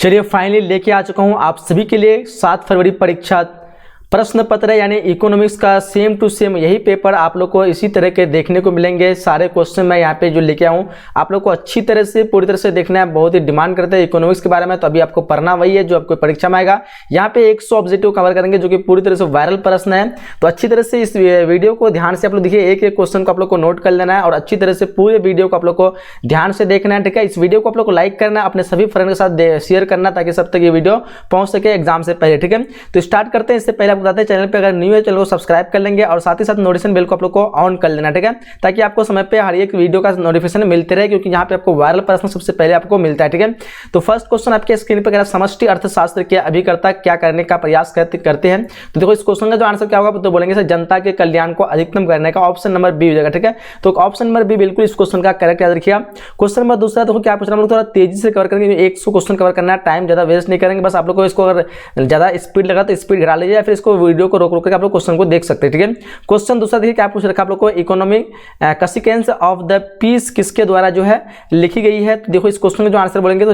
चलिए फाइनली लेके आ चुका हूं आप सभी के लिए 7 फरवरी परीक्षा प्रश्न पत्र यानी इकोनॉमिक्स का सेम टू सेम यही पेपर आप लोग को इसी तरह के देखने को मिलेंगे। सारे क्वेश्चन मैं यहाँ पे जो लेके आऊँ आप लोग को अच्छी तरह से पूरी तरह से देखना है। बहुत ही डिमांड करते हैं इकोनॉमिक्स के बारे में, तो अभी आपको पढ़ना वही है जो आपको परीक्षा में आएगा। यहाँ पे 100 ऑब्जेक्टिव कवर करेंगे जो कि पूरी तरह से वायरल प्रश्न है। तो अच्छी तरह से इस वीडियो को ध्यान से आप लोग देखिए, एक एक क्वेश्चन को आप लोग को नोट कर लेना है और अच्छी तरह से पूरे वीडियो को आप लोग को ध्यान से देखना है। ठीक है, इस वीडियो को आप लोग को लाइक करना है, अपने सभी फ्रेंड के साथ शेयर करना ताकि सब तक ये वीडियो पहुंच सके एग्जाम से पहले। ठीक है, तो स्टार्ट करते हैं। इससे पहले आप बताते हैं चैनल पे अगर न्यू है चैनल को सब्सक्राइब कर लेंगे और साथ ही साथ नोटिफिकेशन बेल को आप लोग को ऑन कर लेना। ठीक है, ताकि आपको समय पे हर एक वीडियो का नोटिफिकेशन मिलते रहे, क्योंकि यहाँ पे आपको वायरल प्रश्न सबसे पहले आपको मिलता है। ठीक है, तो फर्स्ट क्वेश्चन आपके स्क्रीन पर अगर समष्टि अर्थशास्त्र के अभिकर्ता क्या करने का प्रयास करते हैं, तो देखो इस क्वेश्चन का जो आंसर क्या होगा तो बोलेंगे सर जनता के कल्याण को अधिकतम करने का। ऑप्शन नंबर बी हो जाएगा। ठीक है, तो ऑप्शन नंबर बी बिल्कुल इस क्वेश्चन का करेक्ट याद रखिएगा। क्वेश्चन नंबर दूसरा देखो क्या पूछ रहा है, हम लोग थोड़ा तेजी से कवर करेंगे, 100 क्वेश्चन कवर करना है, टाइम ज्यादा वेस्ट नहीं करेंगे। बस आप लोग को इसको अगर ज्यादा स्पीड लगा तो स्पीड घटा लीजिए, या फिर इसको वीडियो को रोक कर आप लोग क्वेश्चन को देख सकते हैं। ठीक है, क्वेश्चन दूसरा देखिए क्या पूछ रखा आप लोग को, economic consequence of the peace किसके द्वारा जो है लिखी गई है। तो देखो इस क्वेश्चन का जो आंसर बोलेंगे तो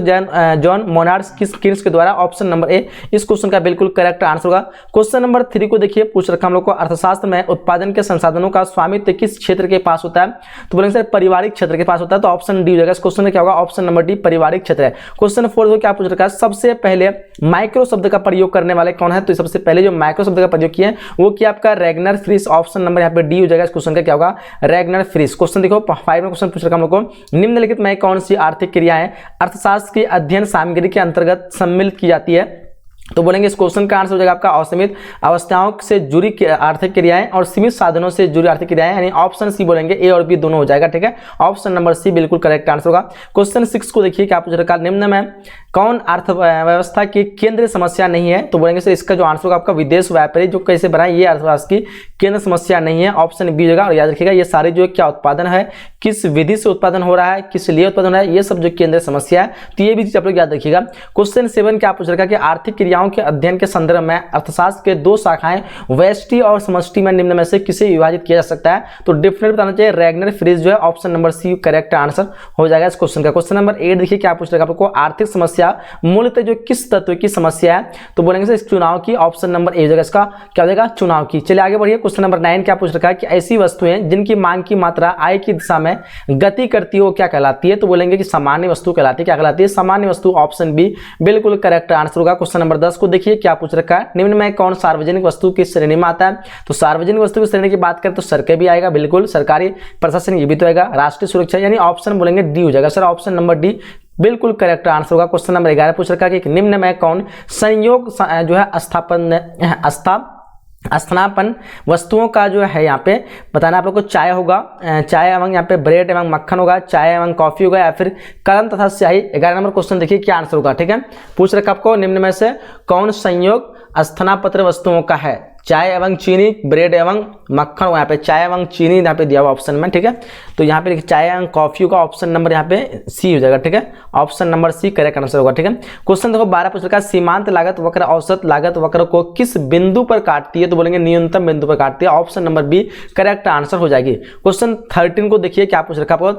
जॉन मोनार्ड किन्स के द्वारा। ऑप्शन नंबर ए इस क्वेश्चन का बिल्कुल करेक्ट आंसर होगा। क्वेश्चन नंबर 3 को देखिए पूछ रखा हम लोग को, अर्थशास्त्र में उत्पादन के संसाधनों का स्वामित्व किस क्षेत्र के पास होता है, तो बोलेंगे सर पारिवारिक क्षेत्र के पास होता है। तो ऑप्शन डी हो जाएगा। इस क्वेश्चन में क्या होगा, ऑप्शन नंबर डी पारिवारिक क्षेत्र है। क्वेश्चन 4 को क्या पूछ रखा है, सबसे पहले माइक्रो शब्द का प्रयोग करने वाले कौन है, तो सबसे पहले जो माइक्रो शब्द का प्रयोग किया वो किया आपका रैगनर फ्रिश। ऑप्शन नंबर यहाँ पे डी हो जाएगा। इस क्वेश्चन का क्या होगा, रैगनर फ्रिश। क्वेश्चन देखो 5 में क्वेश्चन पूछ रखा हम लोग को, निम्नलिखित में कौन सी आर्थिक क्रियाएं अर्थशास्त्र की अध्ययन सामग्री के अंतर्गत सम्मिलित की जाती है, तो बोलेंगे इस क्वेश्चन का आंसर हो जाएगा आपका असीमित अवस्थाओं से जुड़ी आर्थिक क्रियाएं और सीमित साधनों से जुड़ी आर्थिक क्रियाएं, यानी ऑप्शन सी बोलेंगे, ए और बी दोनों हो जाएगा। ठीक है, ऑप्शन नंबर सी बिल्कुल करेक्ट आंसर होगा। क्वेश्चन 6 को देखिए क्या पूछ रखा, निम्न में कौन अर्थव्यवस्था की केंद्रीय समस्या नहीं है, तो बोलेंगे सर इसका जो आंसर होगा आपका विदेश व्यापारी जो कैसे बनाए, ये अर्थव्यवस्था की केंद्र समस्या नहीं है। ऑप्शन बी हो जाएगा। और याद रखिएगा ये सारे जो क्या उत्पादन है, किस विधि से उत्पादन हो रहा है, किस लिए उत्पादन हो रहा है, ये सब जो केंद्रीय समस्या है, तो ये भी चीज आप लोग याद रखिएगा। क्वेश्चन 7 क्या पूछ रखा कि आर्थिक क्रियाओं के अध्ययन के संदर्भ में अर्थशास्त्र के 2 शाखाएं व्यष्टि और समष्टि में निम्न में से किसे विभाजित किया जा सकता है, तो डेफिनेटली बताना चाहिए रैगनर फ्रिश जो है। Option number C correct answer हो जाएगा इस क्वेश्चन का। क्वेश्चन नंबर 8 देखिए क्या पूछ रखा आपको, आर्थिक समस्या मूलतः जो किस तत्व की समस्या है, तो बोलेंगे सर इस चुनाव की। ऑप्शन नंबर ए हो जाएगा, इसका क्या हो जाएगा, चुनाव की। चलिए आगे बढ़िए। क्वेश्चन नंबर 9 क्या पूछ रखा है कि ऐसी वस्तुएं जिनकी मांग की मात्रा आय की दिशा में गति करती है वो क्या कहलाती है, तो बोलेंगे कि सामान्य वस्तु कहलाती है। क्या कहलाती है, सामान्य वस्तु। ऑप्शन बी बिल्कुल करेक्ट आंसर होगा। क्वेश्चन नंबर 10 को देखिए क्या पूछ रखा है, निम्न में कौन सार्वजनिक वस्तु की श्रेणी में आता है, तो सार्वजनिक वस्तु की श्रेणी की बात करें तो सरकार भी आएगा, बिल्कुल सरकारी प्रशासन ये भी तो आएगा, राष्ट्रीय सुरक्षा, यानी ऑप्शन बोलेंगे डी हो जाएगा। सर ऑप्शन नंबर डी बिल्कुल करेक्ट आंसर होगा। क्वेश्चन नंबर 11 पूछ रखा है कि निम्न में कौन संयोग जो है स्थानापन्न वस्तुओं का जो है यहाँ पे बताना आप लोग को, चाय होगा, चाय एवं यहाँ पे ब्रेड एवं मक्खन होगा, चाय एवं कॉफी होगा, या फिर कलम तथा स्याही। 11 नंबर क्वेश्चन देखिए क्या आंसर होगा। ठीक है, पूछ रखा आपको निम्न में से कौन संयोग स्थानापन्न वस्तुओं का है, चाय एवं चीनी, ब्रेड एवं मक्खन, यहाँ पे चाय एवं चीनी यहाँ पे दिया हुआ ऑप्शन में। ठीक है, तो यहाँ पे चाय एवं कॉफी का ऑप्शन नंबर यहाँ पे सी हो जाएगा। ठीक है, option number C correct answer होगा। ठीक है, क्वेश्चन देखो 12 पूछ रखा है, सीमांत लागत वक्र औसत लागत वक्र को किस बिंदु पर काटती है, तो बोलेंगे न्यूनतम बिंदु पर काटती है। Option number B correct answer हो जाएगी। क्वेश्चन 13 को देखिए क्या पूछ रखा आपको,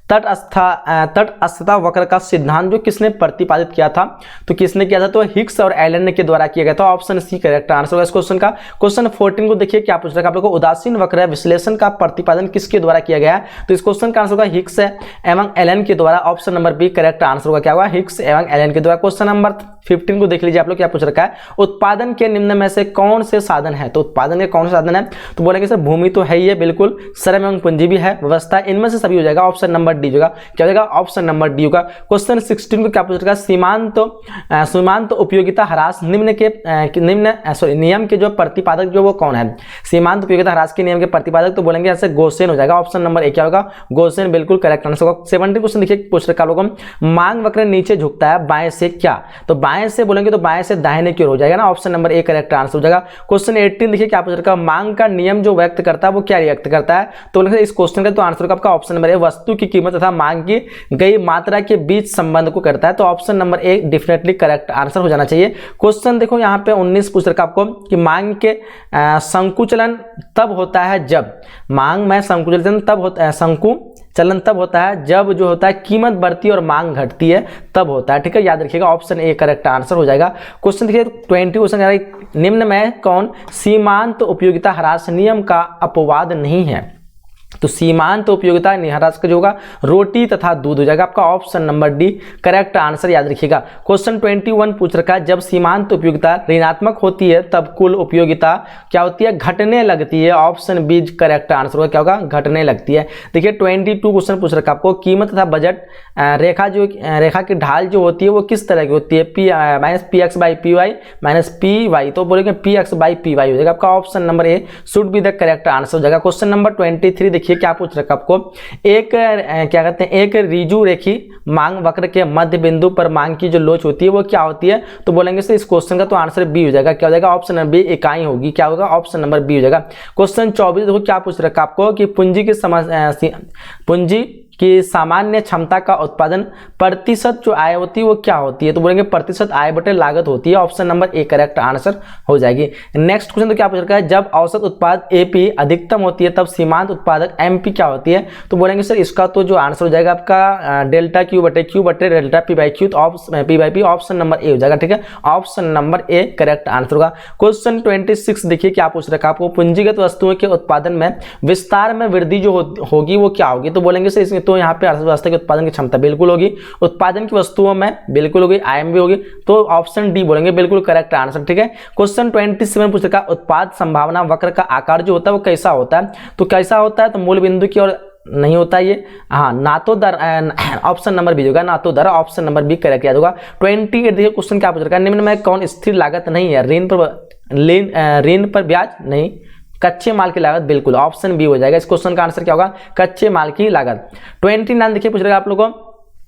तटस्थता वक्र का सिद्धांत जो किसने प्रतिपादित किया था, तो किसने किया था, तो हिग्स और एलन के द्वारा किया गया था। ऑप्शन सी करेक्ट आंसर होगा इस क्वेश्चन का। क्वेश्चन 14 को देखिए क्या पूछ रखा है आप लोग को, उदासीन वक्र विश्लेषण का प्रतिपादन किसके द्वारा किया गया है, तो इस क्वेश्चन का आंसर होगा हिग्स एवं एलन के द्वारा। Option number B correct answer होगा, क्या होगा, हिग्स एवं एलन के द्वारा। क्वेश्चन नंबर 15 को देख लीजिए आप लोग क्या पूछ रखा है, उत्पादन के निम्न में से कौन से साधन है, तो उत्पादन के कौन से साधन है, तो बोलेंगे सर भूमि तो है ही है, बिल्कुल श्रम एवं पूंजी भी है, व्यवस्था, इनमें से सभी हो जाएगा। ऑप्शन नंबर डी होगा, क्या हो जाएगा, ऑप्शन नंबर डी होगा। क्वेश्चन 16 को क्या पूछ रखा है, सीमांत उपयोगिता ह्रास निम्न नियम के जो प्रतिपादक जो वो कौन है, सीमांत उपयोगिता ह्रास के नियम के प्रतिपादक, तो बोलेंगे ऐसे गोसेन हो जाएगा। ऑप्शन नंबर ए क्या होगा, गोसेन बिल्कुल करेक्ट आंसर होगा। 17 क्वेश्चन देखिए पूछ रखा लोगों, मांग वक्र नीचे झुकता है बाएं से क्या, तो बाएं से बोलेंगे तो बाएं से दाहिने की ओर हो जाएगा ना। Option number A correct answer हो जाएगा। क्वेश्चन 18 देखिए क्या पूछ रखा, मांग का नियम जो व्यक्त करता है वो क्या व्यक्त करता है, तो बोलेंगे इस क्वेश्चन का तो आंसर होगा आपका ऑप्शन नंबर ए, वस्तु की कीमत तथा मांग की गई मात्रा के बीच संबंध को करता है। तो ऑप्शन नंबर ए डेफिनेटली करेक्ट आंसर हो जाना चाहिए। क्वेश्चन देखो यहाँ पे 19 पूछ रखा आपको कि मांग के संकुचलन तब होता है जब, मांग में संकुचलन तब होता है, चलन तब होता है जब जो होता है कीमत बढ़ती है और मांग घटती है, तब होता है। ठीक है, याद रखिएगा, ऑप्शन ए करेक्ट आंसर हो जाएगा। क्वेश्चन देखिए 20 क्वेश्चन, निम्न में कौन सीमांत उपयोगिता ह्रास नियम का अपवाद नहीं है? तो सीमांत उपयोगिता ह्रास का जो होगा रोटी तथा दूध हो जाएगा आपका option number D correct answer, याद रखिएगा। क्वेश्चन 21 पूछ रखा है, जब सीमांत उपयोगिता ऋणात्मक होती है तब कुल उपयोगिता क्या होती है? घटने लगती है, ऑप्शन बी करेक्ट आंसर होगा, क्या होगा? घटने लगती है। देखिए 22 क्वेश्चन पूछ रखा है आपको, कीमत तथा बजट रेखा जो रेखा की ढाल जो होती है वो किस तरह की होती है? P minus P X by P Y minus P Y, तो बोलेंगे P X by P Y हो जाएगा आपका option number A should be the correct answer हो जाएगा। क्वेश्चन नंबर 23 देखिए क्या पूछ रखा आपको, एक क्या कहते हैं, एक ऋजु रेखी मांग वक्र के मध्य बिंदु पर मांग की जो लोच होती है वो क्या होती है? तो बोलेंगे सर इस क्वेश्चन का तो आंसर बी हो जाएगा, क्या हो जाएगा? ऑप्शन नंबर बी इकाई होगी, क्या होगा? ऑप्शन नंबर बी हो जाएगा। क्वेश्चन 24 देखो क्या पूछ रखा आपको कि पूंजी कि सामान्य क्षमता का उत्पादन प्रतिशत जो आय होती है वो क्या होती है? तो बोलेंगे प्रतिशत आय बटे लागत होती है, option number A correct answer हो जाएगी। नेक्स्ट क्वेश्चन तो क्या पूछ रखा है, जब औसत उत्पाद एपी अधिकतम होती है तब सीमांत उत्पादक एमपी क्या होती है? तो बोलेंगे सर इसका तो जो आंसर हो जाएगा आपका डेल्टा क्यू बटे डेल्टा पी बाई क्यू, तो P by P option number ए हो जाएगा। ठीक है, option number A correct answer होगा। क्वेश्चन 26 देखिए क्या पूछ रखा आपको, पूंजीगत वस्तुओं के उत्पादन में विस्तार में वृद्धि जो होगी वो क्या होगी? तो बोलेंगे सर इसमें तो यहाँ पे अर्थव्यवस्था की उत्पादन की क्षमता बिल्कुल होगी, उत्पादन की वस्तुओं में बिल्कुल होगी, आयम भी होगी, तो ऑप्शन डी बोलेंगे बिल्कुल करेक्ट आंसर। ठीक है, क्वेश्चन 27 पूछ रखा, उत्पाद संभावना वक्र का आकार जो होता है वो कैसा होता है? तो कैसा होता है? तो मूल बिंदु की ओर नहीं होता ये, हाँ ना तो दर, ऑप्शन नंबर बी होगा, ना तो दर, ऑप्शन नंबर बी करेक्ट याद होगा। 28 देखिए क्वेश्चन क्या पूछ रखा है, निम्न में कौन स्थिर लागत नहीं है? ऋण पर ब्याज नहीं, कच्चे माल की लागत बिल्कुल, ऑप्शन बी हो जाएगा। इस क्वेश्चन का आंसर क्या होगा? कच्चे माल की लागत। 29 देखिए पूछ रहा आप लोगों को,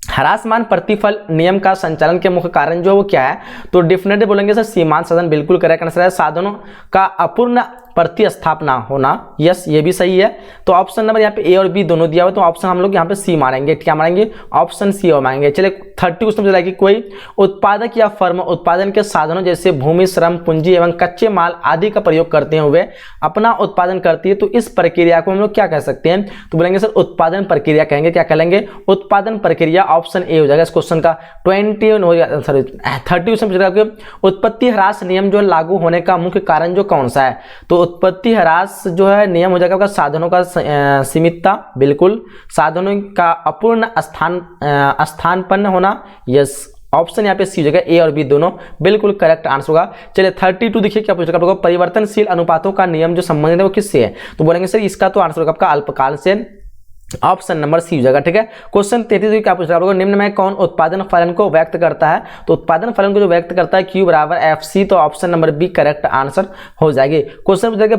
ह्रासमान प्रतिफल नियम का संचालन के मुख्य कारण जो वो क्या है? तो डेफिनेटली बोलेंगे सर सीमांत साधन बिल्कुल करेक्ट आंसर है। साधनों का अपूर्ण प्रतिस्थापना होना, यस ये भी सही है। तो ऑप्शन नंबर यहाँ पे ए और बी दोनों दिया हुआ, तो ऑप्शन हम लोग यहाँ पे सी मारेंगे, क्या मारेंगे? ऑप्शन सी और मारेंगे। चलिए 30 क्वेश्चन चला कि कोई उत्पादक या फर्म उत्पादन के साधनों जैसे भूमि, श्रम, पूंजी एवं कच्चे माल आदि का प्रयोग करते हुए अपना उत्पादन करती है, तो इस प्रक्रिया को हम लोग क्या कह सकते हैं? तो बोलेंगे सर उत्पादन प्रक्रिया कहेंगे, क्या कहेंगे? उत्पादन प्रक्रिया, ऑप्शन ए हो जाएगा इस क्वेश्चन का। 30 क्वेश्चन उत्पत्ति ह्रास नियम जो लागू होने का मुख्य कारण जो कौन सा है? तो उत्पत्ति ह्रास जो है नियम हो जाएगा साधनों का सीमितता, बिल्कुल, साधनों का अपूर्ण स्थानपन्न होना, यस ऑप्शन यहाँ पे सी हो जाएगा, ए और बी दोनों बिल्कुल करेक्ट आंसर होगा। चलिए 32 देखिए क्या पूछ रखा है, परिवर्तनशील अनुपातों का नियम जो संबंधित है वो किससे है? तो बोलेंगे सर इसका तो आंसर होगा आपका अल्पकाल से, ऑप्शन नंबर सी हो जाएगा। ठीक है, क्वेश्चन 33 क्या पूछ रहा है, निम्न में कौन उत्पादन फलन को व्यक्त करता है? तो उत्पादन फलन को जो व्यक्त करता है Q बराबर FC, तो option number B correct answer हो जाएगी। क्वेश्चन पूछ रहा है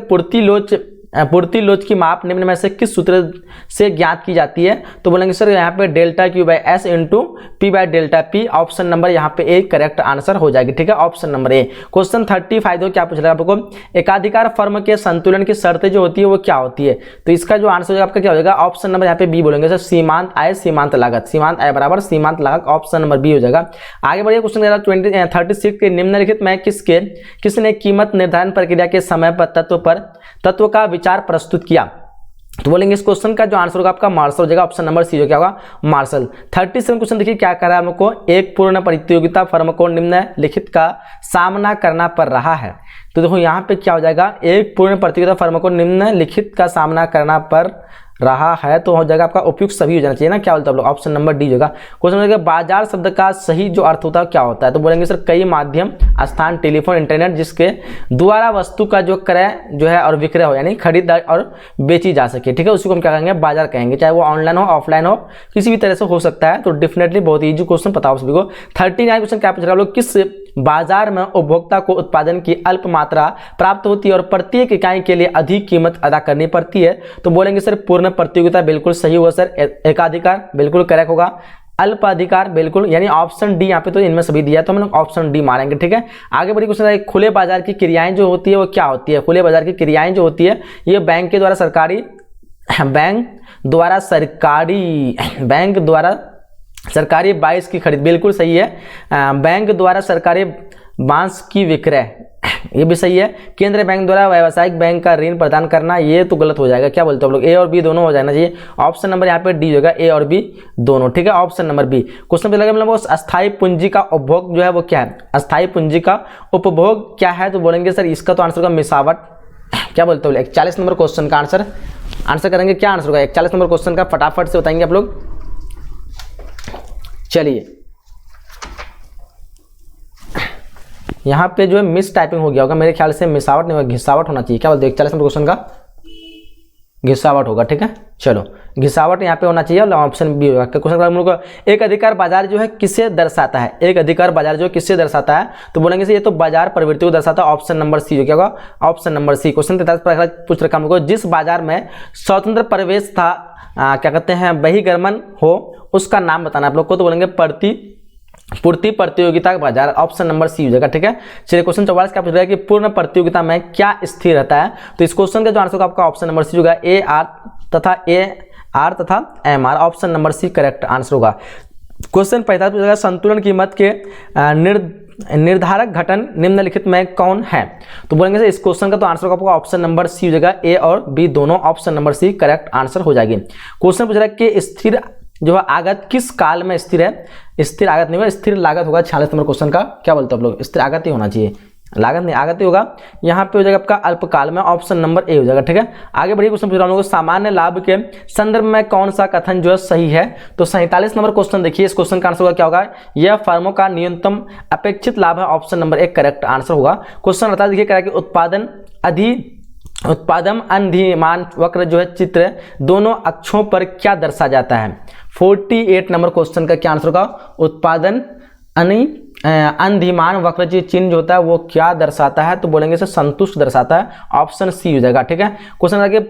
पूर्ति लोच की माप निम्न में से किस सूत्र से ज्ञात की जाती है? तो बोलेंगे सर यहाँ पे delta Q by S into P by delta P, option number यहाँ पे ए करेक्ट आंसर हो जाएगी। ठीक है, ऑप्शन नंबर ए। क्वेश्चन 35 क्या पूछ रहा है आपको, एकाधिकार फर्म के संतुलन की शर्तें जो होती है वो क्या होती है? तो इसका जो आंसर होगा आपका क्या हो जाएगा? ऑप्शन नंबर यहाँ पे बी बोलेंगे सर, सीमांत आय सीमांत लागत, सीमांत आय बराबर सीमांत लागत, ऑप्शन नंबर बी हो जाएगा। आगे बढ़िए क्वेश्चन 36 के निम्नलिखित में किसने कीमत निर्धारण प्रक्रिया के समय पर तत्व का विचार प्रस्तुत किया? तो बोलेंगे इस क्वेश्चन का जो आंसर होगा आपका मार्शल हो जाएगा, ऑप्शन नंबर सी जो क्या होगा? मार्शल। 37 क्वेश्चन देखिए क्या कर रहा है हमको, एक पूर्ण प्रतियोगिता फर्म को निम्नलिखित का सामना करना पड़ रहा है। तो देखो यहाँ पे क्या हो जाएगा, एक पूर्ण प्रतियोगिता फर्म को निम्नलिखित का सामना करना पड़ रहा है, तो हो जाएगा आपका उपयुक्त सभी हो जाना चाहिए ना, क्या बोलते हैं आप लोग? ऑप्शन नंबर डी होगा। क्वेश्चन बाजार शब्द का सही जो अर्थ होता है क्या होता है? तो बोलेंगे सर कई माध्यम, स्थान, टेलीफोन, इंटरनेट जिसके द्वारा वस्तु का जो क्रय जो है और विक्रय हो, यानी खरीदारी और बेची जा सके। ठीक है, उसी को हम क्या कहेंगे? बाजार कहेंगे, चाहे वो ऑनलाइन हो ऑफलाइन हो किसी भी तरह से हो सकता है। तो डेफिनेटली बहुत ईजी क्वेश्चन पता हो सभी को। 39 क्वेश्चन क्या पूछ रहा है लोग, किस बाजार में उपभोक्ता को उत्पादन की अल्प मात्रा प्राप्त होती है और प्रत्येक इकाई के लिए अधिक कीमत अदा करनी पड़ती है? तो बोलेंगे सर पूर्ण प्रतियोगिता बिल्कुल सही होगा सर, एकाधिकार बिल्कुल करेक्ट होगा, अल्प अधिकार बिल्कुल, यानी ऑप्शन डी यहाँ पे तो इनमें सभी दिया, तो हम लोग ऑप्शन डी मारेंगे। ठीक है, आगे बढ़ी क्वेश्चन है, खुले बाजार की क्रियाएं जो होती है वो क्या होती है? खुले बाजार की क्रियाएं जो होती है ये बैंक द्वारा सरकारी बाइस की खरीद, बिल्कुल सही है, बैंक द्वारा सरकारी बांस की विक्रय, ये भी सही है। केंद्रीय बैंक द्वारा व्यावसायिक बैंक का ऋण प्रदान करना, ये तो गलत हो जाएगा। क्या बोलते हो आप लोग? ए और बी दोनों हो जाना चाहिए। ऑप्शन नंबर यहाँ पे डी होगा, ए और बी दोनों। ठीक है, ऑप्शन नंबर बी। क्वेश्चन लगा मतलब अस्थायी पूंजी का उपभोग जो है वो क्या है? अस्थायी पूंजी का उपभोग क्या है? तो बोलेंगे सर इसका तो आंसर होगा मिसावट। क्या बोलते हो? 41 नंबर क्वेश्चन का आंसर करेंगे। क्या आंसर होगा 41 नंबर क्वेश्चन का? फटाफट से बताएंगे आप लोग। चलिए, यहाँ पे जो है मिस टाइपिंग हो गया होगा मेरे ख्याल से, मिसावट नहीं होगा, घिसावट होना चाहिए। क्या बोलते हो? 41 नंबर क्वेश्चन का घिसावट होगा। ठीक है, चलो घिसावट यहाँ पे होना चाहिए और ऑप्शन बी होगा। क्वेश्चन का हम लोग एक अधिकार बाजार जो है किसे दर्शाता है? एक अधिकार बाजार जो किससे दर्शाता है? तो बोलेंगे से ये तो बाजार प्रवृत्ति को दर्शाता है। ऑप्शन नंबर सी हो, क्या होगा? ऑप्शन नंबर सी। क्वेश्चन 43 पर पूछ रखा हमको, जिस बाजार में स्वतंत्र प्रवेश था क्या कहते हैं बहिर्गमन हो, उसका नाम बताना आप लोग को। तो बोलेंगे पूर्ति प्रतियोगिता बाजार। ऑप्शन नंबर सी हो जाएगा। ठीक है, चलिए क्वेश्चन 44 का पूछ रहा है कि पूर्ण प्रतियोगिता में क्या स्थिर रहता है? तो इस क्वेश्चन का जो आंसर होगा आपका ऑप्शन नंबर सी होगा, ए आर तथा M R. Option number C correct answer होगा। क्वेश्चन 45 पूछा संतुलन कीमत के निर्धारक घटक निम्नलिखित में कौन है? तो बोलेंगे इस क्वेश्चन का तो आंसर होगा आपका ऑप्शन नंबर सी हो जाएगा, ए और बी दोनों। Option number C correct answer हो जाएगी। क्वेश्चन पूछ रहा है कि स्थिर जो है आगत किस काल में स्थिर है? स्थिर आगत नहीं होगा, स्थिर लागत होगा। 46 नंबर क्वेश्चन का। क्या बोलते हो आप लोग? स्थिर आगत ही होना चाहिए, लागत नहीं, आगत ही होगा। यहाँ पे हो जाएगा आपका अल्पकाल में। ऑप्शन नंबर ए हो जाएगा। ठीक है, आगे बढ़िए। क्वेश्चन पूछ रहा हूँ सामान्य लाभ के संदर्भ में कौन सा कथन जो है सही है? तो 47 नंबर क्वेश्चन देखिए, इस क्वेश्चन का आंसर होगा क्या होगा? यह फर्मों का न्यूनतम अपेक्षित लाभ है। ऑप्शन नंबर एक करेक्ट आंसर होगा। क्वेश्चन 48 देखिए, कह उत्पादन अधिमान वक्र जो है चित्र दोनों अक्षों पर क्या दर्शा जाता है? 48 नंबर क्वेश्चन का क्या आंसर होगा? उत्पादन अधिमान वक्र जो चिन्ह जो होता है वो क्या दर्शाता है? तो बोलेंगे इसे संतुष्ट दर्शाता है। ऑप्शन सी हो जाएगा। ठीक है, क्वेश्चन आगे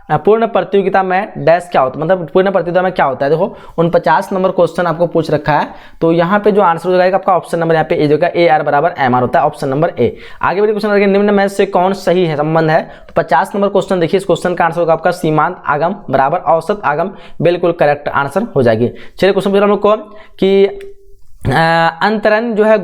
पूर्ण प्रतियोगिता में डैश क्या होता है? मतलब पूर्ण प्रतियोगिता में क्या होता है? देखो 49 नंबर क्वेश्चन आपको पूछ रखा है। तो यहाँ पे जो आंसर हो जाएगा आपका ऑप्शन नंबर यहाँ पे ए जो ए आर बराबर एम आर होता है। ऑप्शन नंबर ए। आगे बढ़िए क्वेश्चन आगे, निम्न में से कौन सही है संबंध है? तो 50 नंबर क्वेश्चन देखिए, इस क्वेश्चन का आंसर होगा आपका सीमांत आगम बराबर औसत आगम। बिल्कुल करेक्ट आंसर हो जाएगी। चलिए क्वेश्चन पूछ रहा हम लोग को कि अंतरण जो है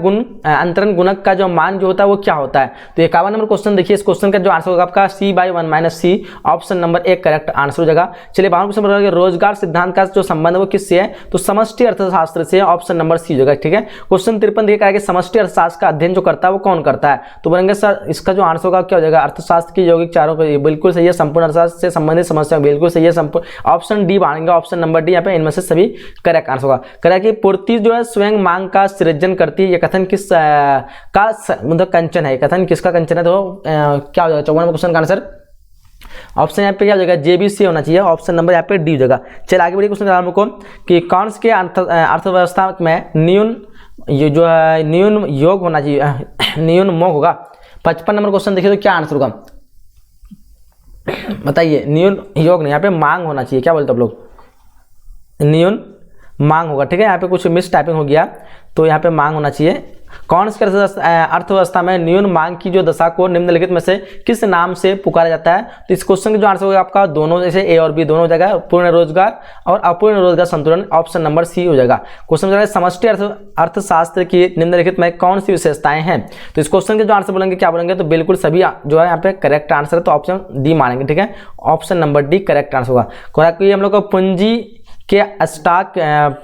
अंतरण गुणक का जो मान जो होता है वो क्या होता है? तो 51 नंबर क्वेश्चन देखिए, इस क्वेश्चन का जो आंसर होगा आपका c/1 - c। ऑप्शन नंबर एक करेक्ट आंसर हो जाएगा। चलिए 52 क्वेश्चन बताइए, रोजगार सिद्धांत का जो संबंध है वो किससे है? तो समष्टि अर्थशास्त्र से। ऑप्शन नंबर सी हो जाएगा। ठीक है, क्वेश्चन 53 देखिए, समष्टि अर्थशास्त्र का अध्ययन जो करता है वो कौन करता है? तो बोलेंगे सर इसका जो आंसर होगा क्या हो जाएगा? अर्थशास्त्र की यौगिक चारों को। बिल्कुल सही है। संपूर्ण अर्थशास्त्र से संबंधित समस्या बिल्कुल सही है। ऑप्शन डी मानेंगे। ऑप्शन नंबर डी यहाँ पे इनमें से सभी करेक्ट आंसर होगा। करें कि पूर्ति जो है स्वयं मांग का सृजन करती है। यह कथन किस का मतलब कंचन है? कथन किसका कंचन है? तो क्या हो जाएगा 54 क्वेश्चन का आंसर? ऑप्शन यहाँ पे क्या हो जाएगा? जेबीसी होना चाहिए। ऑप्शन नंबर यहाँ पे डी हो जाएगा। चलिए आगे बढ़िए क्वेश्चन हमको कि कौन के अर्थव्यवस्था में न्यून योग होना चाहिए, न्यून मोग होगा? 55 नंबर क्वेश्चन देखिए, तो क्या आंसर होगा बताइए? न्यून योग नहीं, यहाँ पे मांग होना चाहिए। क्या बोलते हैं आप लोग? न्यून मांग होगा। ठीक है, यहाँ पे कुछ मिस टाइपिंग हो गया, तो यहाँ पे मांग होना चाहिए। कौन सी अर्थव्यवस्था में न्यून मांग की जो दशा को निम्नलिखित में से किस नाम से पुकारा जाता है? तो इस क्वेश्चन का जो आंसर होगा आपका दोनों, जैसे ए और बी दोनों हो जाएगा, पूर्ण रोजगार और अपूर्ण रोजगार संतुलन। ऑप्शन नंबर सी हो जाएगा। क्वेश्चन समष्टि अर्थशास्त्र की निम्नलिखित में कौन सी विशेषताएं हैं? तो इस क्वेश्चन के जो आंसर बोलेंगे क्या बोलेंगे? तो बिल्कुल सभी जो है यहाँ पे करेक्ट आंसर है, तो ऑप्शन डी मानेंगे। ठीक है, option number D correct answer होगा। हम लोग को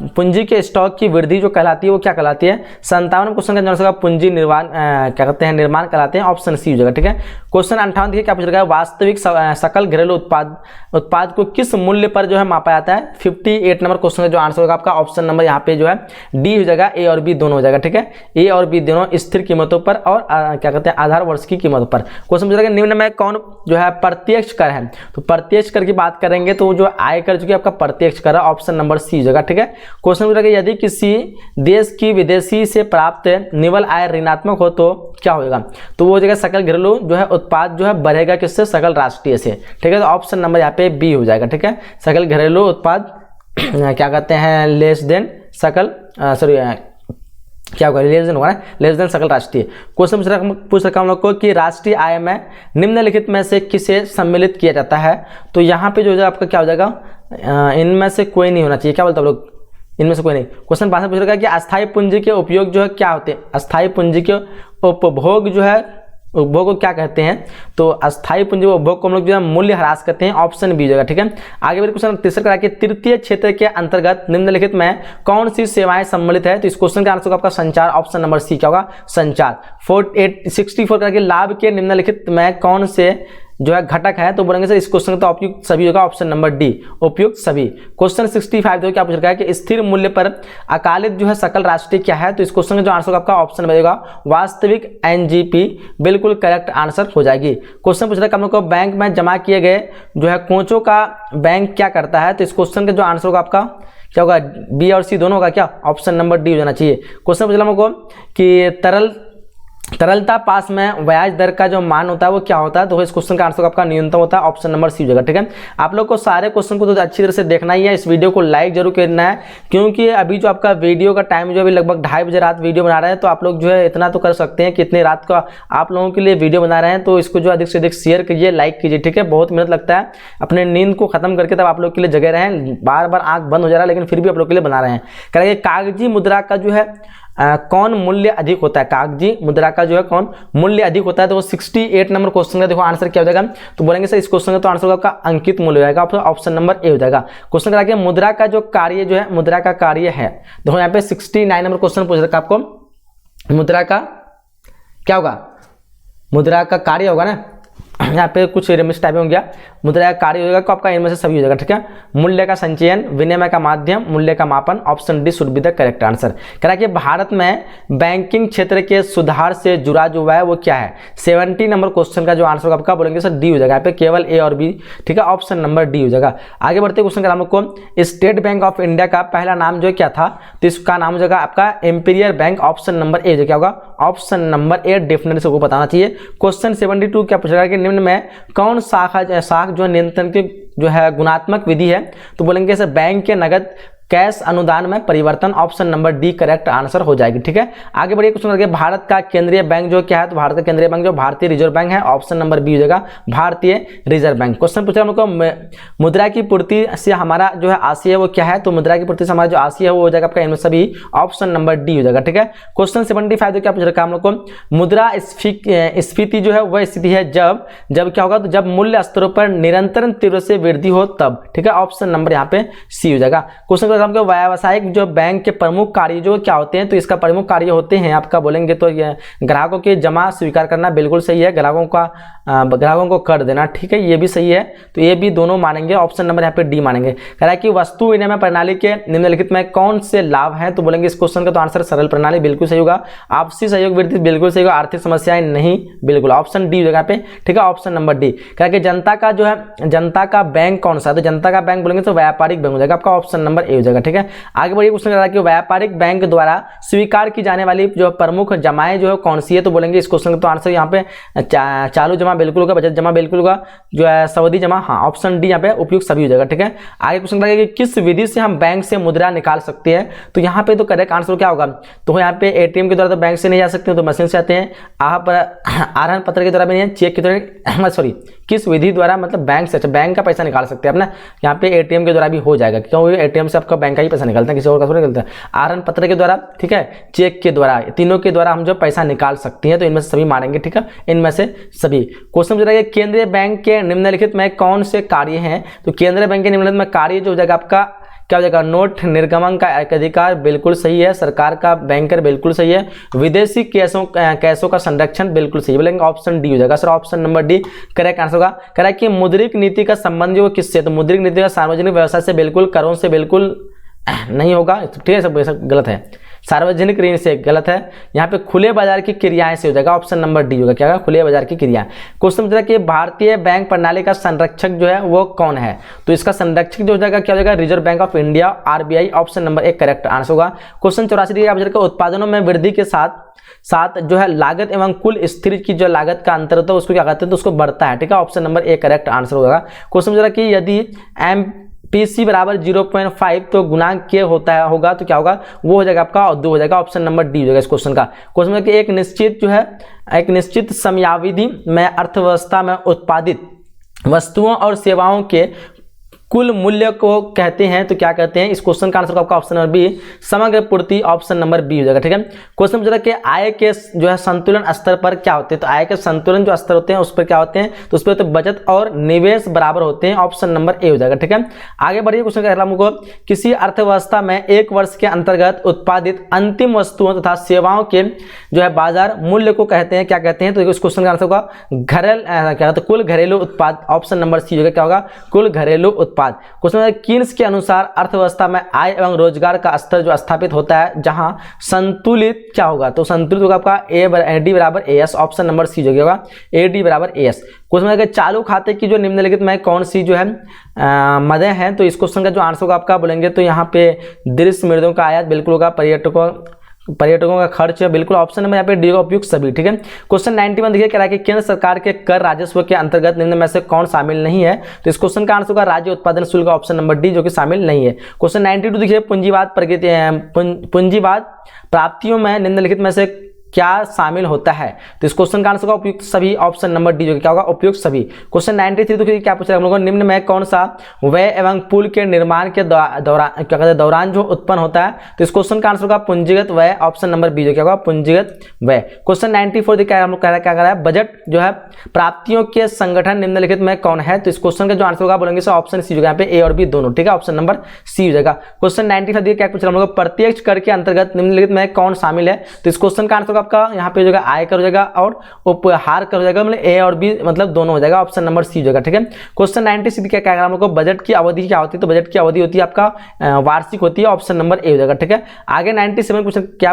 पूंजी के स्टॉक की वृद्धि जो कहलाती है वो क्या कहलाती है? 57 क्वेश्चन का आंसर होगा पूंजी निर्माण क्या कहते हैं? निर्माण कहलाते हैं। ऑप्शन सी हो जाएगा। ठीक है, क्वेश्चन 58 देखिए क्या पूछ रखा है? वास्तविक सकल घरेलू उत्पाद को किस मूल्य पर जो है मापा जाता है? 58 नंबर क्वेश्चन का जो आंसर होगा आपका ऑप्शन नंबर यहाँ पे जो है डी हो जाएगा। ए और बी दोनों हो जाएगा। ठीक है, ए और बी दोनों स्थिर कीमतों पर और क्या कहते हैं आधार वर्ष की कीमतों पर। क्वेश्चन पूछ रखा है निम्न में कौन जो है प्रत्यक्ष कर है? तो प्रत्यक्ष कर की बात करेंगे तो जो आयकर जो कि आपका प्रत्यक्ष कर है। ऑप्शन नंबर सी जगह। ठीक है, क्वेश्चन पूछ रहा है यदि किसी देश की विदेशी से प्राप्त निवल आय ऋणात्मक हो तो क्या होगा? तो वो जगह सकल घरेलू जो है उत्पाद जो है बढ़ेगा किससे? सकल राष्ट्रीय से। ठीक है, तो ऑप्शन नंबर यहाँ पे बी हो जाएगा। ठीक है, सकल घरेलू उत्पाद क्या कहते हैं? लेस देन सकल क्या होगा? लेस देन होगा ना, लेस देन सकल राष्ट्रीय। क्वेश्चन पूछ रखा हम लोग को कि राष्ट्रीय आय में निम्नलिखित में से किसे सम्मिलित किया जाता है? तो यहाँ पे जो है आपका क्या हो जाएगा? इनमें से कोई नहीं होना चाहिए। क्या बोलते हैं आप लोग? इनमें से कोई नहीं। क्वेश्चन 62 पूछ रखा है कि अस्थायी पूंजी के उपयोग जो है क्या होते हैं? अस्थायी पूंजी के उपभोग जो है, उपभोग को क्या कहते हैं? तो अस्थायी पूंजी उपभोग को हम लोग जो है मूल्य ह्रास करते हैं, ऑप्शन बी हो जाएगा। ठीक है, आगे बढ़िए क्वेश्चन तीसरा करा के तृतीय क्षेत्र के अंतर्गत निम्नलिखित में कौन सी सेवाएं सम्मिलित है? तो इस क्वेश्चन का आंसर आपका संचार, ऑप्शन नंबर सी क्या होगा? संचार। 64 करके लाभ के निम्नलिखित में कौन से जो है घटक है? तो बोलेंगे सर इस क्वेश्चन का तो उपयुक्त सभी होगा, ऑप्शन नंबर डी उपयुक्त सभी। क्वेश्चन 65 देखो क्या पूछ रखा है कि स्थिर मूल्य पर अकालित जो है सकल राष्ट्रीय क्या है? तो इस क्वेश्चन का जो आंसर आपका ऑप्शन बनेगा वास्तविक एनजीपी, बिल्कुल करेक्ट आंसर हो जाएगी। क्वेश्चन पूछ रहा है हम लोग को बैंक में जमा किए गए जो है कोचों का बैंक क्या करता है? तो इस क्वेश्चन का जो आंसर होगा आपका क्या होगा? बी और सी दोनों होगा क्या? ऑप्शन नंबर डी हो जाना चाहिए। क्वेश्चन पूछ रहा हम लोग को कि तरलता पास में ब्याज दर का जो मान होता है वो क्या होता है? तो इस क्वेश्चन का आंसर आपका न्यूनतम होता है, ऑप्शन नंबर सी हो जाएगा। ठीक है, आप लोग को सारे क्वेश्चन को तो अच्छी तरह से देखना ही है, इस वीडियो को लाइक जरूर करना है, क्योंकि अभी जो आपका वीडियो का टाइम जो अभी लगभग 2:30 बजे रात वीडियो बना रहे हैं, तो आप लोग जो है इतना तो कर सकते हैं कि इतनी रात का आप लोगों के लिए वीडियो बना रहे हैं, तो इसको जो अधिक से अधिक शेयर कीजिए, लाइक कीजिए। ठीक है, बहुत मेहनत लगता है, अपने नींद को खत्म करके तब आप लोग के लिए जगह रहे हैं, बार बार आंख बंद हो जा रहा है लेकिन फिर भी आप लोग के लिए बना रहे हैं। करेंगे कागजी मुद्रा का जो है कौन मूल्य अधिक होता है? कागजी मुद्रा का जो है कौन मूल्य अधिक होता है? तो वो 68 नंबर क्वेश्चन का देखो आंसर क्या हो जाएगा? तो बोलेंगे सर इस क्वेश्चन का तो आंसर आपका अंकित मूल्य हो जाएगा, ऑप्शन नंबर ए हो जाएगा। क्वेश्चन करा के मुद्रा का जो कार्य जो है, मुद्रा का कार्य है, देखो यहाँ पे 69 नंबर क्वेश्चन पूछ रखा आपको, मुद्रा का क्या होगा? मुद्रा का कार्य होगा ना, यहाँ पे कुछ रेमिस टाइप हो गया, मुद्रा का कार्य हो जाएगा, तो आपका इनमें से सभी हो जाएगा। ठीक है, मूल्य का संचयन, विनिमय का माध्यम, मूल्य का मापन, option D should be the correct answer. कह रहा है कि भारत में बैंकिंग क्षेत्र के सुधार से जुड़ा जो है वो क्या है? 70 नंबर क्वेश्चन का जो आंसर आपका बोलेंगे सर डी हो जाएगा, यहाँ पे केवल ए और बी। ठीक है, ऑप्शन नंबर डी हो जाएगा। आगे बढ़ते क्वेश्चन का नाम को स्टेट बैंक ऑफ इंडिया का पहला नाम जो क्या था? तो इसका नाम हो जाएगा आपका इंपीरियल बैंक, ऑप्शन नंबर ए क्या होगा? ऑप्शन नंबर ए डेफिनेटली सबको बताना चाहिए। क्वेश्चन 72 क्या पूछ रहा है कि निम्न में कौन शाख जो नियंत्रण की जो है गुणात्मक विधि है? तो बोलेंगे सर बैंक के नगद कैश अनुदान में परिवर्तन, option number D correct answer हो जाएगी। ठीक है, आगे बढ़िए क्वेश्चन करके भारत का केंद्रीय बैंक जो क्या है? तो भारत का केंद्रीय बैंक जो भारतीय रिजर्व बैंक है, ऑप्शन नंबर बी हो जाएगा, भारतीय रिजर्व बैंक। क्वेश्चन पूछा हमको मुद्रा की पूर्ति से हमारा जो है आशय है वो क्या है? तो मुद्रा की पूर्ति से हमारा जो आशय है वो हो जाएगा आपका इनमें सभी, ऑप्शन नंबर डी हो जाएगा। ठीक है, क्वेश्चन 75 तो क्या पूछ रखा हम लोग को? मुद्रा स्फीति जो है वह स्थिति है जब क्या होगा? तो जब मूल्य स्तरों पर निरंतर तीव्र से वृद्धि हो तब। ठीक है, ऑप्शन नंबर यहाँ पे सी हो जाएगा। क्वेश्चन हमको व्यावसायिक जो बैंक के प्रमुख कार्य जो क्या होते हैं? तो इसका प्रमुख कार्य होते हैं आपका बोलेंगे तो ग्राहकों के जमा स्वीकार करना, बिल्कुल सही है, ग्राहकों को कर देना। ठीक है, ये भी सही है, तो ये भी दोनों मानेंगे, ऑप्शन नंबर यहाँ पे डी मानेंगे। कह रहा है कि वस्तु विनिमय प्रणाली के निम्नलिखित में कौन से लाभ हैं? तो बोलेंगे इस क्वेश्चन का तो आंसर सरल प्रणाली, बिल्कुल सही होगा, आपसी सहयोग वृद्धि, बिल्कुल सही होगा, आर्थिक समस्याएं नहीं, बिल्कुल ऑप्शन डी जगह पे। ठीक है, ऑप्शन नंबर डी। कह रहा है कि जनता का जो है जनता का बैंक कौन सा? तो जनता का बैंक बोलेंगे तो व्यापारिक बैंक हो जाएगा, आपका ऑप्शन नंबर ए हो जाएगा। ठीक है, आगे बढ़िए क्वेश्चन कह रहा है कि व्यापारिक बैंक द्वारा स्वीकार की जाने वाली जो प्रमुख जमाएं जो है कौन सी है? तो बोलेंगे इस क्वेश्चन का तो आंसर यहाँ पे चालू जमा बिल्कुल होगा, बचत जमा बिल्कुल होगा, जो है सावधि जमा, हाँ ऑप्शन डी यहाँ पे उपयुक्त सभी हो जाएगा। ठीक है, आगे क्वेश्चन करेंगे कि किस विधि से हम बैंक से मुद्रा निकाल सकते हैं? तो यहाँ पे तो करेक्ट आंसर क्या होगा? तो यहाँ पे एटीएम के द्वारा तो बैंक से नहीं जा सकते, तो मशीन से आते हैं, आहरण पत्र के द्वारा भी नहीं, चेक के द्वारा, सॉरी किस विधि द्वारा मतलब बैंक से, अच्छा बैंक का पैसा निकाल सकते हैं अपना, यहाँ पे एटीएम के द्वारा भी हो जाएगा, क्योंकि एटीएम से आपका बैंक का ही पैसा निकलता है, किसी और का थोड़ा निकलता है। आहरण पत्र के द्वारा, ठीक है, चेक के द्वारा, तीनों के द्वारा हम जो पैसा निकाल सकते हैं, तो इनमें से सभी मानेंगे। ठीक है, इनमें से सभी। क्वेश्चन पूछ रहा है केंद्रीय बैंक के निम्नलिखित में कौन से कार्य हैं? तो केंद्रीय बैंक के निम्नलिखित में कार्य जो हो जाएगा आपका क्या हो जाएगा? नोट निर्गमन का अधिकार बिल्कुल सही है, सरकार का बैंकर बिल्कुल सही है, विदेशी कैशों का संरक्षण बिल्कुल सही है, बोलेंगे ऑप्शन डी हो जाएगा sir, option number D correct answer होगा। कह रहा है कि मुद्रिक नीति का संबंध जो किससे? तो मुद्रिक नीति का सार्वजनिक व्यवसाय से बिल्कुल, करों से बिल्कुल नहीं होगा, ठीक है, सब गलत है, सार्वजनिक ऋण से गलत है, यहाँ पे खुले बाजार की क्रियाएं से हो जाएगा, ऑप्शन नंबर डी होगा, क्या होगा? खुले बाजार की क्रियाएं। क्वेश्चन पूछ रहा है कि भारतीय बैंक प्रणाली का संरक्षक जो है वो कौन है? तो इसका संरक्षक जो हो जाएगा क्या हो जाएगा? Reserve bank of India, RBI, option number एक करेक्ट आंसर होगा। क्वेश्चन 84 के उत्पादनों में वृद्धि के साथ जो है लागत एवं कुल स्थिर की जो लागत का अंतर होता है उसको क्या कहते हैं? तो उसको बढ़ता है, ठीक है, option number A correct answer होगा। क्वेश्चन पूछ रहा है कि यदि MPC बराबर 0.5 तो गुणांक के होगा तो क्या होगा? वो हो जाएगा आपका 2 हो जाएगा, ऑप्शन नंबर डी हो जाएगा इस क्वेश्चन का। क्वेश्चन में कि एक निश्चित समयावधि में अर्थव्यवस्था में उत्पादित वस्तुओं और सेवाओं के कुल मूल्य को कहते हैं, तो क्या कहते हैं? इस क्वेश्चन का आंसर आपका ऑप्शन नंबर बी समग्र पूर्ति, ऑप्शन नंबर बी हो जाएगा। ठीक है, क्वेश्चन पूछा था कि आय के जो है संतुलन स्तर पर क्या होते हैं, तो आय के संतुलन जो स्तर होते हैं उस पर क्या होते हैं, तो उस पर तो बचत और निवेश बराबर होते हैं, ऑप्शन नंबर ए हो जाएगा। ठीक है, आगे बढ़िए, क्वेश्चन कह रहा हूं हमको, किसी अर्थव्यवस्था में एक वर्ष के अंतर्गत उत्पादित अंतिम वस्तुओं तथा सेवाओं के जो है बाजार मूल्य को कहते हैं, क्या कहते हैं? तो इस क्वेश्चन का आंसर होगा क्या, तो कुल घरेलू उत्पाद, ऑप्शन नंबर सी होगा। क्या होगा? कुल घरेलू उत्पाद। क्वेश्चन कीन्स के अनुसार अर्थव्यवस्था में आय एवं रोजगार का स्तर जो स्थापित होता है जहां संतुलित क्या होगा, तो संतुलित होगा आपका डी बराबर A S, option number C जो होगा ए डी बराबर ए एस। क्वेश्चन चालू खाते की जो निम्नलिखित में कौन सी जो है मदें हैं, तो इस क्वेश्चन का जो आंसर होगा आपका बोलेंगे तो यहाँ पे दृश्य मृदों का आयात बिल्कुल होगा, पर्यटकों का खर्च है बिल्कुल, ऑप्शन नंबर यहाँ पे डी का उपयुक्त सभी। ठीक है, क्वेश्चन 91 देखिए कह रहा है कि केंद्र सरकार के कर राजस्व के अंतर्गत निम्न में से कौन शामिल नहीं है, तो इस क्वेश्चन का आंसर होगा राज्य उत्पादन शुल्क, ऑप्शन नंबर डी जो कि शामिल नहीं है। क्वेश्चन 92 देखिए पूंजीवाद प्राप्तियों में निम्नलिखित में से क्या शामिल होता है, तो इस क्वेश्चन का आंसर होगा उपयुक्त सभी, ऑप्शन नंबर डी जो कि क्या होगा उपयुक्त सभी। क्वेश्चन 93 तो क्या पूछ रहा है हम लोगों, निम्न में कौन सा व्यय एवं पुल के निर्माण के दौरान क्या कहते हैं दौरान जो उत्पन्न होता है, तो इस क्वेश्चन का आंसर होगा पूंजीगत व्यय, ऑप्शन नंबर बी जो क्या होगा पूंजीगत व्यय। क्वेश्चन 94 क्या हम लोग कह रहा है बजट जो है प्राप्तियों के संगठन निम्नलिखित में कौन है, तो इस क्वेश्चन का जो आंसर होगा बोलेंगे सो ऑप्शन सी जो यहाँ पे ए और बी दोनों। ठीक है, ऑप्शन नंबर सी हो जाएगा। क्वेश्चन 95 क्या पूछ रहा है हम लोग, प्रत्यक्ष कर के अंतर्गत निम्नलिखित में कौन शामिल है, तो इस क्वेश्चन का आंसर आपका यहाँ पे जो है आयकर हो जाएगा और उपहार कर हो जाएगा, मतलब ए और बी मतलब दोनों हो जाएगा, ऑप्शन नंबर सी हो जाएगा। ठीक है, क्वेश्चन 96 क्या कहेगा हम लोग को, बजट की अवधि क्या होती है, तो बजट की अवधि होती है आपका वार्षिक होती है, ऑप्शन नंबर ए हो जाएगा। ठीक है, आगे 97 क्वेश्चन कह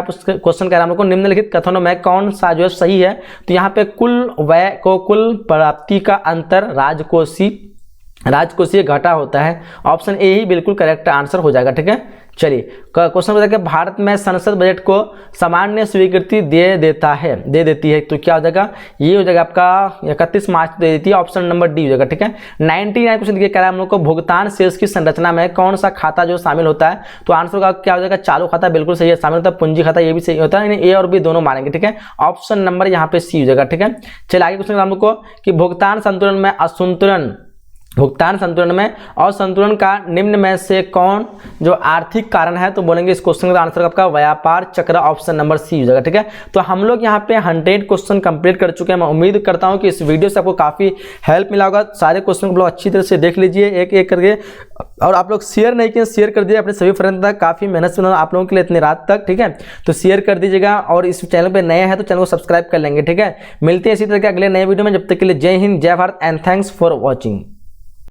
रहा है हम लोग को, निम्नलिखित कथनों में कौन सा जो है सही है, तो यहाँ पे कुल व्यय को कुल प्राप्ति का अंतर राजकोषीय घाटा होता है, ऑप्शन ए ही बिल्कुल करेक्ट आंसर हो जाएगा। ठीक है, चलिए क्वेश्चन बता कि भारत में संसद बजट को सामान्य स्वीकृति दे देती है, तो क्या हो जाएगा, ये हो जाएगा आपका 31 मार्च दे देती है, ऑप्शन नंबर डी हो जाएगा। ठीक है, 99 क्वेश्चन देखिए कह रहा है हम लोग को, भुगतान शेष की संरचना में कौन सा खाता जो शामिल होता है, तो आंसर का क्या हो जाएगा, चालू खाता बिल्कुल सही है, शामिल होता है पूंजी खाता, ये भी सही होता है, ए और बी दोनों मानेंगे। ठीक है, ऑप्शन नंबर यहाँ पे सी हो जाएगा। ठीक है, चलिए आगे क्वेश्चन हम लोग को कि भुगतान संतुलन में असंतुलन का निम्न में से कौन जो आर्थिक कारण है, तो बोलेंगे इस क्वेश्चन का आंसर आपका व्यापार चक्र, ऑप्शन नंबर सी हो जाएगा। ठीक है, तो हम लोग यहाँ पे 100 क्वेश्चन कंप्लीट कर चुके हैं। मैं उम्मीद करता हूँ कि इस वीडियो से आपको काफी हेल्प मिला होगा। सारे क्वेश्चन को अच्छी तरह से देख लीजिए एक एक करके, और आप लोग शेयर नहीं किए शेयर कर दीजिए अपने सभी फ्रेंड तक, काफी मेहनत से आप लोगों के लिए इतनी रात तक। ठीक है, तो शेयर कर दीजिएगा, और इस चैनल पे नए हैं तो चैनल को सब्सक्राइब कर लेंगे। ठीक है, मिलते हैं इसी तरह के अगले नए वीडियो में, जब तक के लिए जय हिंद, जय Bharat and thanks for watching.